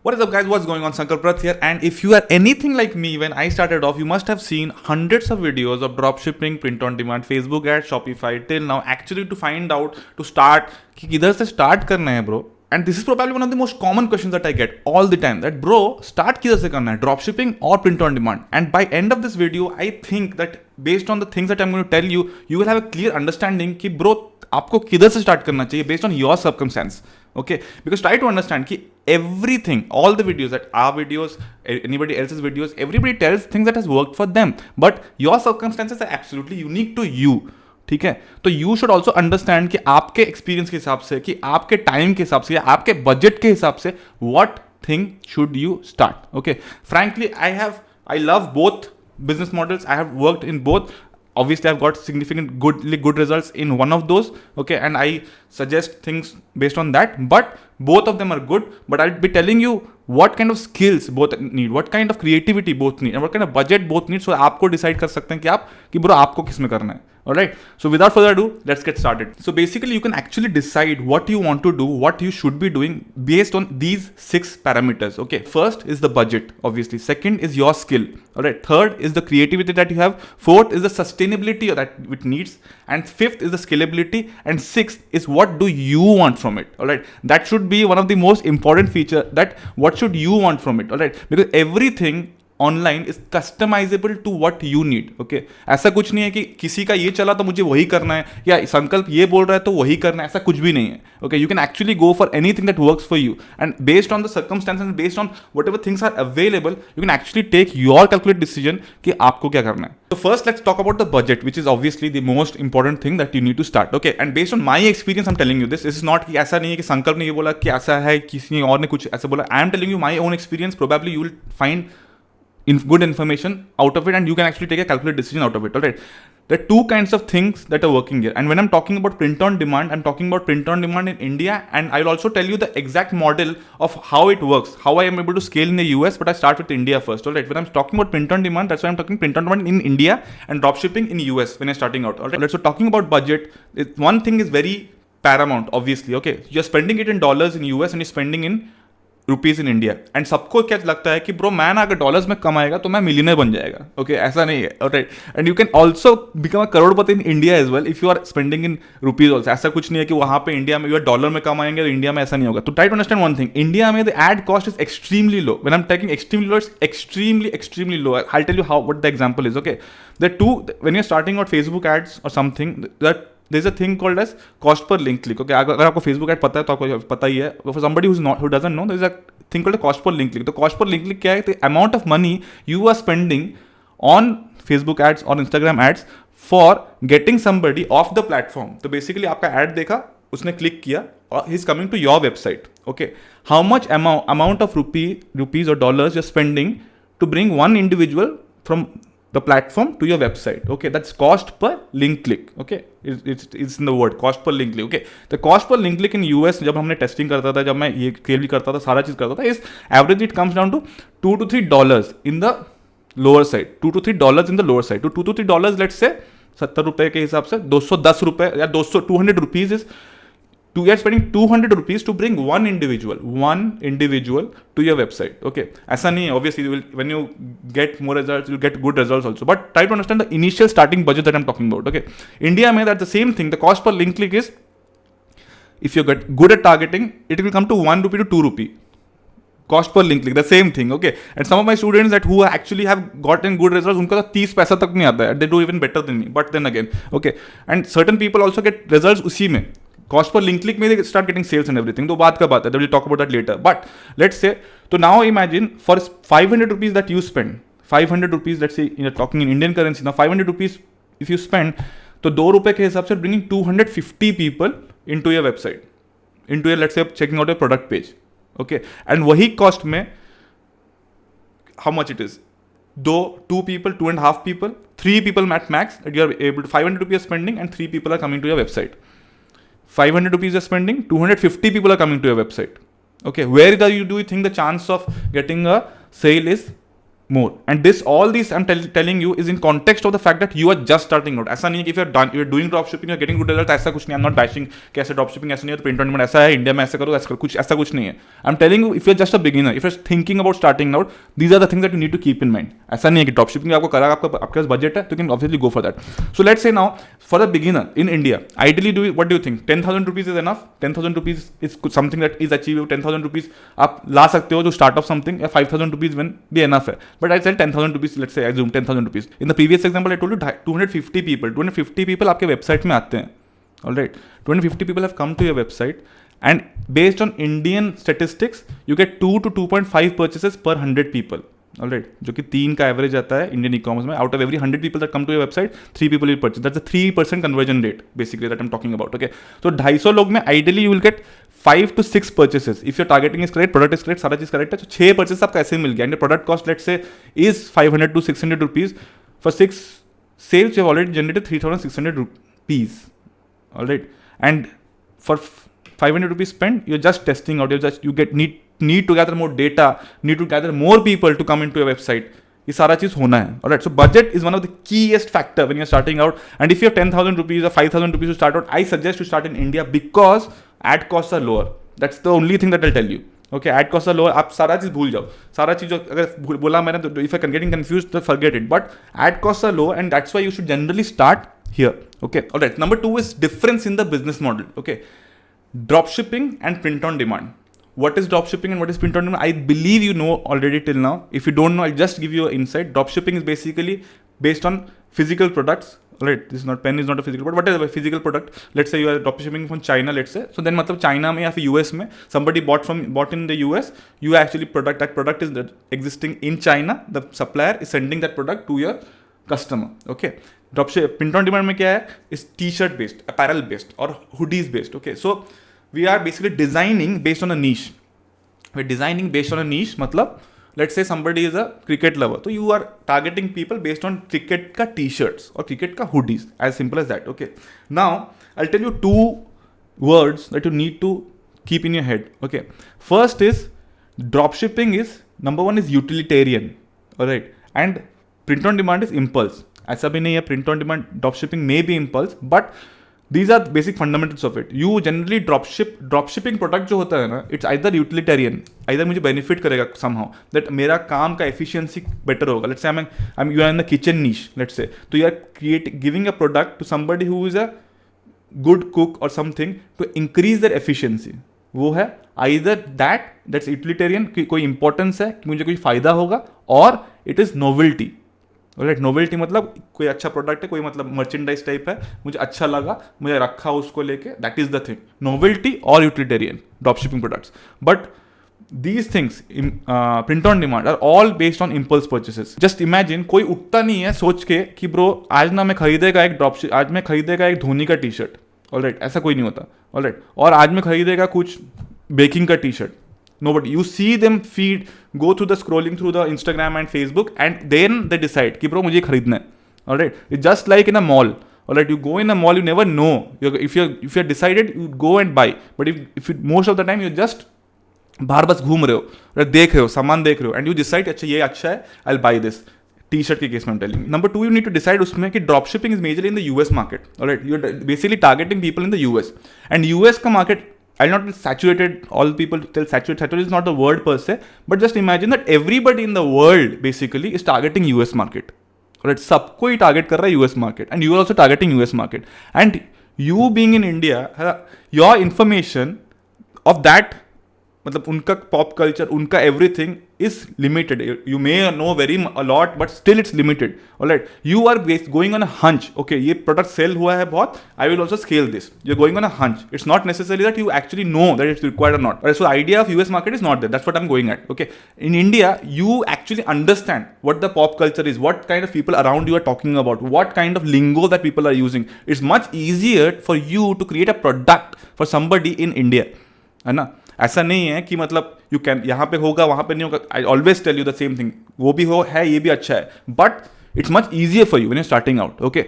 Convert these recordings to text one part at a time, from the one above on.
What is up, guys? What's going on? Sankalp Rath here. And if you are anything like me, when I started off, you must have seen hundreds of videos of dropshipping, print on demand, Facebook ads, Shopify till now, actually to find out to start कि किधर से start करना है, bro. And this is probably one of the most common questions that I get all the time. That bro, start किधर से करना है, dropshipping or print on demand? And by end of this video, I think that based on the things that I'm going to tell you, you will have a clear understanding कि bro आपको किधर से start करना चाहिए based on your circumstance. Okay, because try to understand कि everything, all the videos that our videos, anybody else's videos, everybody tells things that has worked for them, but your circumstances are absolutely unique to you. ठीक है, तो you should also understand कि आपके experience के हिसाब से, कि आपके टाइम के हिसाब से, या आपके बजट के हिसाब से what thing should you start. Okay, frankly I love both business models. I have worked in both. Obviously, I've got significant good results in one of those. Okay, and I suggest things based on that. But both of them are good. But I'll be telling you what kind of skills both need, what kind of creativity both need, and what kind of budget both need. So आपको decide कर सकते हैं कि bro आपको किस में करना है. Alright, so without further ado, let's get started. So basically, you can actually decide what you want to do, what you should be doing based on these 6 parameters. Okay, first is the budget, obviously. Second is your skill. Alright, third is the creativity that you have. Fourth is the sustainability that it needs. And fifth is the scalability. And sixth is what do you want from it. Alright, that should be one of the most important feature, that what should you want from it. Alright, because everything online is customisable to what you need. Okay, ऐसा कुछ नहीं है कि किसी का ये चला तो मुझे वही करना है, या संकल्प ये बोल रहा है तो वही करना है, ऐसा कुछ भी नहीं है. Okay, you can actually go for anything that works for you, and based on the circumstances, based on whatever things are available, you can actually take your calculate decision कि आपको क्या करना है. So first, let's talk about the budget, which is obviously the most important thing that you need to start. Okay, and based on my experience, I'm telling you this. This is not कि ऐसा नहीं है कि संकल्प ने ये बोला कि ऐसा है, किसी और ने कुछ ऐसा बोला. I am telling you my own experience. Probably you will find good information out of it, and you can actually take a calculated decision out of it. All right, there are two kinds of things that are working here, and when I'm talking about print on demand, I'm talking about print on demand in India, and I'll also tell you the exact model of how it works, how I am able to scale in the US, but I start with India first. All right, when I'm talking about print on demand, that's why I'm talking print on demand in India and dropshipping in US when you're starting out. All right, so talking about budget, one thing is very paramount, obviously. Okay, you're spending it in dollars in US and you're spending in rupees in India, and सबको क्या लगता है कि bro man अगर dollars में कमाएगा तो मैं मिलियनर बन जाएगा. ओके, ऐसा नहीं है. Right, and you can also become a crorepati in India as well if you are spending in rupees also. ऐसा कुछ नहीं है कि वहाँ पे इंडिया में यू आर डॉलर में कमाएंगे तो इंडिया में ऐसा नहीं होगा. तो try to understand one thing, India में the ad cost is extremely low. When I am taking extremely low, it's extremely low. I tell you how what the example is. Okay, the two, when you are starting out Facebook ads और something, that there's a thing called as cost per link click. Okay, अगर आपको Facebook ad पता है तो आपको पता ही है. For somebody who doesn't know, there's a thing called a cost per link click. तो cost per link click क्या है? The amount of money you are spending on Facebook ads or Instagram ads for getting somebody off the platform. तो basically आपका ad देखा, उसने click किया और he is coming to your website. Okay, how much amount of rupees or dollars you're spending to bring one individual from the platform to your website. Okay, that's cost per link click. Okay, it's in the word cost per link click. Okay, the cost per link click in US, जब हमने testing करता था, जब मैं ये खेल भी करता था, सारा चीज करता था, इस average it comes down to $2 to $3 in the lower side. $2 to $3 in the lower side. तो $2 to $3, लेट्स से 70 रुपए के हिसाब से 210 रुपए या 200 rupees is you are spending 200 rupees to bring one individual to your website. Okay, ऐसा नहीं है. Obviously, when you get more results, you get good results also. But try to understand the initial starting budget that I'm talking about. Okay, India में that's the same thing. The cost per link click is, if you get good at targeting, it will come to 1 rupee to 2 rupee. Cost per link click, the same thing. Okay, and some of my students that who actually have gotten good results, उनका तो 30 पैसा तक नहीं आता है. They do even better than me. But then again, okay, and certain people also get results उसी में. Cost per link click में they start getting sales and everything. तो बात का बात है. We'll talk about that later. But let's say, so now imagine for 500 rupees that you spend, 500 rupees, let's say you're talking in Indian currency now, 500 rupees if you spend, तो 2 रुपए के हिसाब से bringing 250 people into your website, into your, let's say, checking out your product page. Okay, and वही cost में how much it is? 2 people, 2.5 people, 3 people at max that you are able to, 500 rupees spending and 3 people are coming to your website. 500 rupees you're spending, 250 people are coming to your website. Okay, where do you think the chance of getting a sale is more. And this, all these I'm telling you is in context of the fact that you are just starting out. ऐसा नहीं है कि if you're doing drop shipping, you're getting good results, ऐसा कुछ नहीं. I'm not bashing कैसे drop shipping ऐसा नहीं है, तो print on demand ऐसा है, इंडिया में ऐसा करो, ऐसा कुछ नहीं है. I'm telling you, if you're just a beginner, if you're thinking about starting out, these are the things that you need to keep in mind. ऐसा नहीं है कि drop shipping आपको करा, आपके पास budget है, तो you can obviously go for that. So let's say now, for a beginner in India, ideally what do you think? 10,000 rupees is enough? 10,000 rupees is something that is achievable. 10,000 rupees आप ला सकते हो to start off something, या 5,000 rupees when be enough है. But I said 10,000 rupees, let's say I assume 10,000 rupees. In the previous example I told you 250 people आपके website में आते हैं. Alright, 250 people have come to your website, and based on Indian statistics you get 2 to 2.5 purchases per 100 people. Alright, जो कि 3 का average आता है Indian e-commerce में. Out of every 100 people that come to your website, 3 people will purchase. That's a 3% conversion rate basically that I'm talking about. Okay, so 250 लोग में ideally you will get 5 to 6 purchases. If your targeting is correct, product is correct, सारा चीज correct है, तो 6 purchases आपको ऐसे मिल गया. And the product cost, let's say, is 500 to 600 rupees. For 6 sales, you have already generated 3,600 rupees. Alright, and for 500 rupees spent, you're just testing out. Need to gather more data, need to gather more people to come into your website. ये सारा चीज होना है. Alright, so budget is one of the keyest factor when you're starting out. And if you have 10,000 rupees or 5,000 rupees to start out, I suggest to start in India because ad costs are lower. That's the only thing that I'll tell you. Okay, ad costs are lower. आप सारा चीज भूल जाओ. सारा चीज अगर बोला मैंने तो if I'm getting confused, तो forget it. But ad costs are lower, and that's why you should generally start here. Okay, alright. Number 2 is difference in the business model. Okay, dropshipping and print on demand. What is dropshipping and what is print on demand? I believe you know already till now. If you don't know, I'll just give you an insight. Dropshipping is basically based on physical products. Right, this is not, pen is not a physical product, whatever physical product. Let's say you are dropshipping from China, let's say. So then मतलब China में या फिर US में somebody bought in the US. You actually that product is existing in China. The supplier is sending that product to your customer. Okay. Dropship print on demand में क्या है? Is t-shirt based, apparel based, or hoodies based. Okay, so we are basically designing based on a niche. We're designing based on a niche. मतलब let's say somebody is a cricket lover, so you are targeting people based on cricket ka t-shirts or cricket ka hoodies. As simple as that. Okay. Now I'll tell you 2 words that you need to keep in your head. Okay. First is dropshipping is number 1 is utilitarian. Alright, and print on demand is impulse. ऐसा भी नहीं है, print on demand dropshipping may be impulse, but these are basic fundamentals of it. You generally dropshipping product जो होता है ना, it's either utilitarian, either मुझे benefit करेगा somehow, that मेरा काम का efficiency better होगा. Let's say you are in the kitchen niche, let's say, so you are giving a product to somebody who is a good cook or something to increase their efficiency. वो है either that's utilitarian, कि कोई importance है, कि मुझे कोई फायदा होगा, or it is novelty. Right, novelty मतलब कोई अच्छा प्रोडक्ट है, कोई मतलब मर्चेंडाइज टाइप है, मुझे अच्छा लगा, मुझे रखा उसको लेके, that is the thing. Novelty और utilitarian dropshipping products. But these things print on demand are all based on impulse purchases. Just imagine कोई उठता नहीं है सोच के कि ब्रो आज ना मैं खरीदेगा आज मैं खरीदेगा एक धोनी का टी शर्ट. ऑलराइट, ऐसा कोई नहीं होता. ऑलराइट, और आज मैं खरीदेगा कुछ बेकिंग का T shirt. Nobody. You see them go through the scrolling through the Instagram and Facebook, and then they decide कि bro मुझे खरीदना है. Alright, it's just like in a mall. Alright, you go in a mall, you never know. If you're decided, you go and buy. But if most of the time you're just बाहर बस घूम रहे हो, देख रहे हो, सामान देख रहे हो, and you decide अच्छा ये अच्छा है, I'll buy this. T-shirt के केस में I'm telling you. Number 2, you need to decide उसमें कि dropshipping is majorly in the US market. Alright, you're basically targeting people in the US, and US का market, I'll not tell saturated, all people tell saturated is not the word per se, but just imagine that everybody in the world basically is targeting US market. Alright, सबको ही target कर रहा है US market, and you are also targeting US market. And you being in India, your information of that, मतलब उनका pop culture, उनका everything is limited. You may know very a lot, but still it's limited. Alright, you are going on a hunch. Okay, ये product sale हुआ है बहुत, I will also scale this. You are going on a hunch. It's not necessary that you actually know that it's required और not. So idea of US market is not that. That's what I am going eight. Okay, in India you actually understand what the pop culture is, what kind of people around you are talking about, what kind of lingo that people are using. It's much easier for you to create a product for somebody in India, है ना. ऐसा नहीं है कि मतलब you can यहाँ पे होगा वहाँ पे नहीं होगा. I always tell you the same thing, वो भी हो है, ये भी अच्छा है, but it's much easier for you when you starting out. Okay,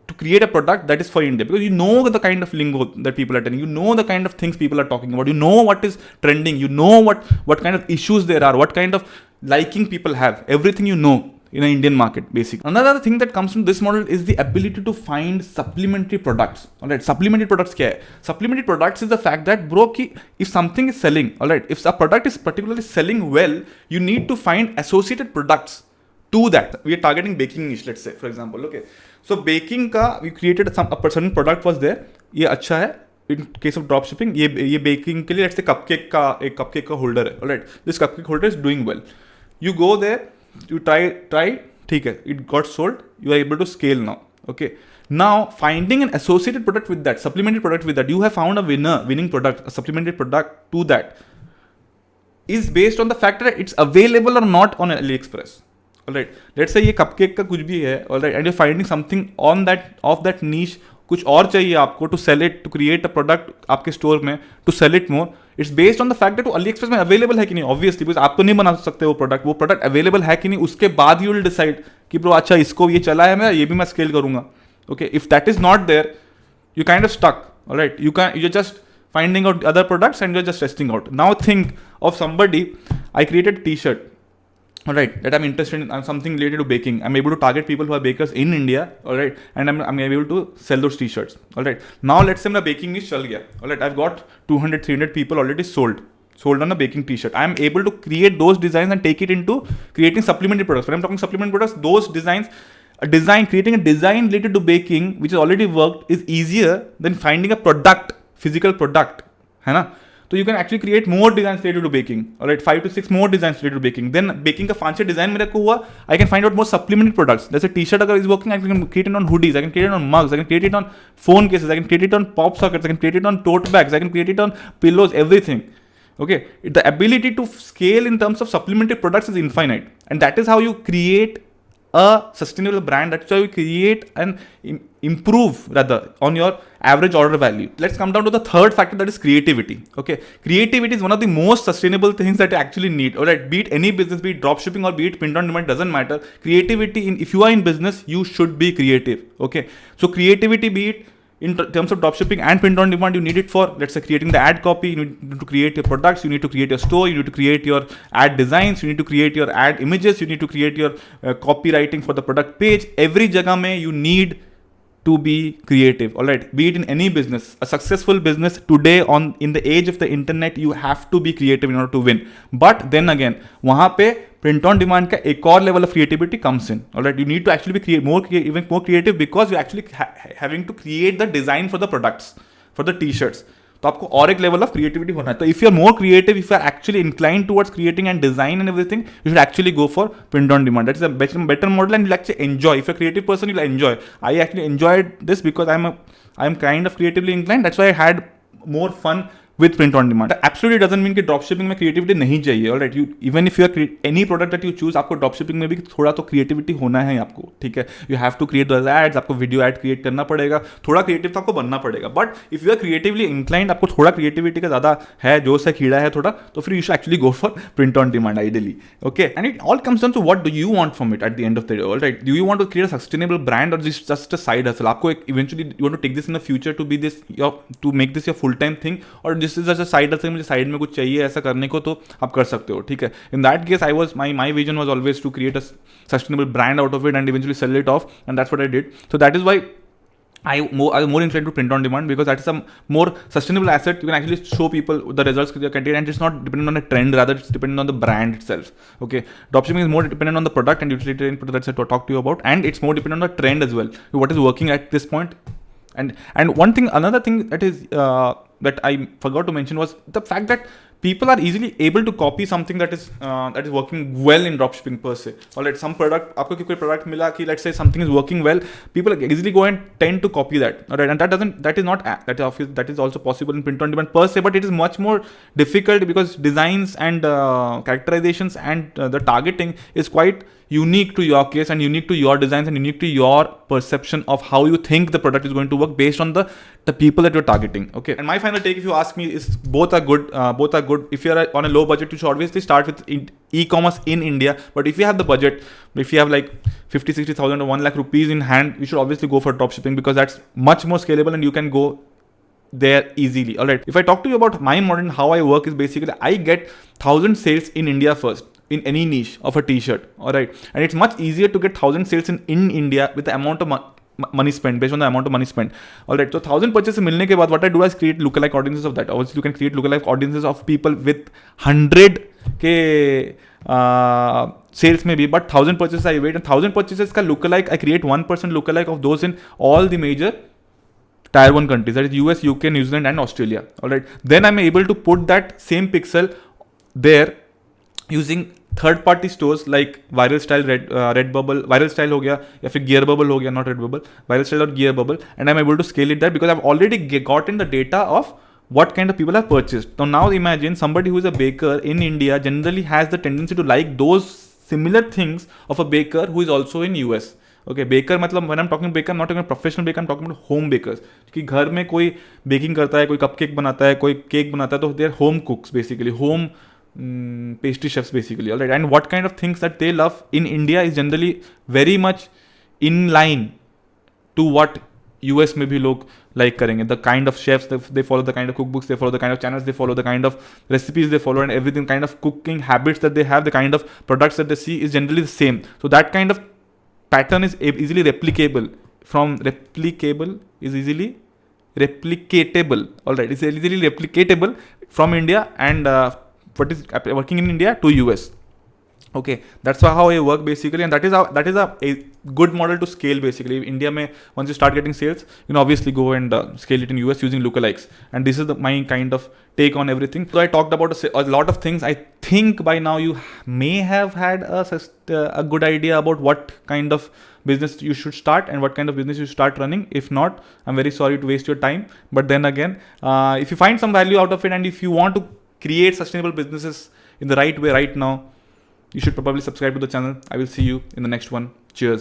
to create a product that is for India, because you know the kind of lingo that people are telling, you know the kind of things people are talking about, you know what is trending, you know what kind of issues there are, what kind of liking people have, everything you know in an Indian market, basically. Another thing that comes from this model is the ability to find supplementary products. All right, supplementary products क्या है? Supplementary products is the fact that bro कि if something is selling, all right, if a product is particularly selling well, you need to find associated products to that. We are targeting baking niche, let's say, for example. Okay, so baking का we created a certain product was there. ये अच्छा है. In case of drop shipping, ये baking के लिए let's say cupcake का holder है. All right, this cupcake holder is doing well. You go there. You try, ठीक है, it got sold, you are able to scale now. Okay, now finding an associated product with that, supplementary product with that, you have found a winning product, a supplementary product to that, is based on the fact that it's available or not on AliExpress. Alright, let's say ये cupcake का कुछ भी है, alright, and you're finding something on that of that niche, कुछ और चाहिए आपको to sell it, to create a product आपके स्टोर में, to sell it more. It's based on the fact that वो AliExpress में अवेलेबल है कि नहीं, obviously, because आप तो नहीं बना सकते वो प्रोडक्ट अवेलेबल है कि नहीं, उसके बाद you will decide कि bro अच्छा इसको ये चला है मेरा, ये भी मैं स्केल करूंगा. Okay, if that is not there, you kind of stuck. Alright, you're just finding out other products and you're just testing out. Now think of somebody, I created a t-shirt. Alright, that I'm interested in something related to baking. I'm able to target people who are bakers in India, alright, and I'm able to sell those t-shirts. Alright, now let's say my baking niche chal gaya. Alright, I've got 200, 300 people already sold on a baking t-shirt. I'm able to create those designs and take it into creating supplementary products. When I'm talking supplementary products, those designs, creating a design related to baking, which has already worked, is easier than finding a product, physical product, है ना? So you can actually create more designs related to baking. Alright, 5 to 6 more designs related to baking. Then baking का fancy design मेरे को हुआ, I can find out more supplementary products. Let's say t-shirt अगर is working, I can create it on hoodies, I can create it on mugs, I can create it on phone cases, I can create it on pop sockets, I can create it on tote bags, I can create it on pillows, everything. Okay, the ability to scale in terms of supplementary products is infinite, and that is how you create a sustainable brand. That's how you create and improve rather on your average order value. Let's come down to the third factor, that is creativity. Okay, creativity is one of the most sustainable things that you actually need. Alright, be it any business, be it dropshipping or be it print on demand, doesn't matter. Creativity, if you are in business, you should be creative. Okay, so creativity, be it in terms of dropshipping and print on demand, you need it for, let's say, creating the ad copy, you need to create your products, you need to create your store, you need to create your ad designs, you need to create your ad images, you need to create your copywriting for the product page. Every jagah mein you need to be creative. All right, be it in any business, a successful business today in the age of the internet, you have to be creative in order to win. But then again, वहाँ पे print on demand का एक और level of creativity comes in. All right, you need to actually be even more creative because you're actually having to create the design for the products, for the t-shirts. तो आपको और एक level of creativity होना है. तो if you are more creative, if you are actually incline towards creating and design and everything, you should actually go for print on demand. That is a better model and you'll actually enjoy. If you're a creative person, you'll enjoy. I actually enjoyed this because I'm kind of creatively inclined. That's why I had more fun with print on demand. That absolutely doesn't mean कि dropshipping में creativity नहीं चाहिए. Alright, even if you are any product that you choose, आपको dropshipping में भी थोड़ा तो creativity होना है आपको, ठीक है. You have to create those ads, आपको video ad create करना पड़ेगा, थोड़ा creative तो आपको बनना पड़ेगा. But if you are creatively inclined, आपको थोड़ा creativity का ज़्यादा है, जोश है, कीड़ा है थोड़ा, तो फिर you should actually go for print on demand ideally. Okay, and it all comes down to what do you want from it at the end of the day. Alright, do you want to create a sustainable brand or just a side hustle? आपको eventually you want to take this in the future to be this to make this your full time thing, or this is just a side hustle, मुझे side में कुछ चाहिए ऐसा करने को, तो आप कर सकते हो, ठीक है. In that case, my vision was always to create a sustainable brand out of it and eventually sell it off, and that's what I did. So that is why I was more inclined to print on demand, because that is a more sustainable asset. You can actually show people the results you can get, and it's not dependent on a trend, rather it's dependent on the brand itself. Okay, dropshipping is more dependent on the product and utility input that I talked to you about, and it's more dependent on the trend as well, what is working at this point. And another thing that is that I forgot to mention was the fact that people are easily able to copy something that is working well in dropshipping per se. Alright, some product, आपको कोई product मिला कि let's say something is working well, people easily go and tend to copy that. Alright, and that is also possible in print on demand per se, but it is much more difficult because designs and characterizations and the targeting is quite unique to your case and unique to your designs and unique to your perception of how you think the product is going to work based on the people that you're targeting. Okay, and my final take, if you ask me, is both are good. If you're on a low budget, you should obviously start with e-commerce in India. But if you have the budget, if you have like 50,000-60,000 or 1 lakh rupees in hand, you should obviously go for dropshipping, because that's much more scalable and you can go there easily. Alright, if I talk to you about my model and how I work, is basically I get 1,000 sales in India first. in any niche of a t-shirt. All right, and it's much easier to get 1,000 sales in India with the amount of money spent, based on the amount of money spent. All right, so 1,000 purchases milne ke baad, what I do is create lookalike audiences of that. Obviously you can create lookalike audiences of people with 100 ke sales maybe, but 1,000 purchases I wait, and 1,000 purchases ka lookalike I create 1% lookalike of those in all the major Tier 1 countries, that is US, UK, New Zealand and Australia. Alright, then I'm able to put that same pixel there using third party stores like Viral Style, Redbubble, Viral Style हो गया या फिर Gearbubble हो गया, not Redbubble, Viral Style or Gearbubble, and I'm able to scale it there because I've already gotten the data of what kind of people have purchased. Now imagine somebody who is a baker in India generally has the tendency to like those similar things of a baker who is also in US. Okay, baker मतलब when I am talking baker, not talking professional baker, I am talking about home bakers, कि घर में कोई baking करता है, कोई cupcake बनाता है, कोई केक बनाता है, तो they are home cooks basically, home pastry chefs basically. All right, and what kind of things that they love in India is generally very much in line to what US में भी लोग like करेंगे. The kind of chefs they follow, the kind of cookbooks they follow, the kind of channels they follow, the kind of recipes they follow, and everything, kind of cooking habits that they have, the kind of products that they see is generally the same. So that kind of pattern is easily replicable. All right, it's easily replicatable from India and what is working in India to US. Okay, that's how I work basically, and that is a good model to scale basically. India mein, once you start getting sales, you know, obviously go and scale it in US using lookalikes, and this is my kind of take on everything. So I talked about a lot of things. I think by now you may have had a good idea about what kind of business you should start and what kind of business you should start running. If not, I'm very sorry to waste your time, but then again, if you find some value out of it, and if you want to create sustainable businesses in the right way right now, you should probably subscribe to the channel. I will see you in the next one. Cheers.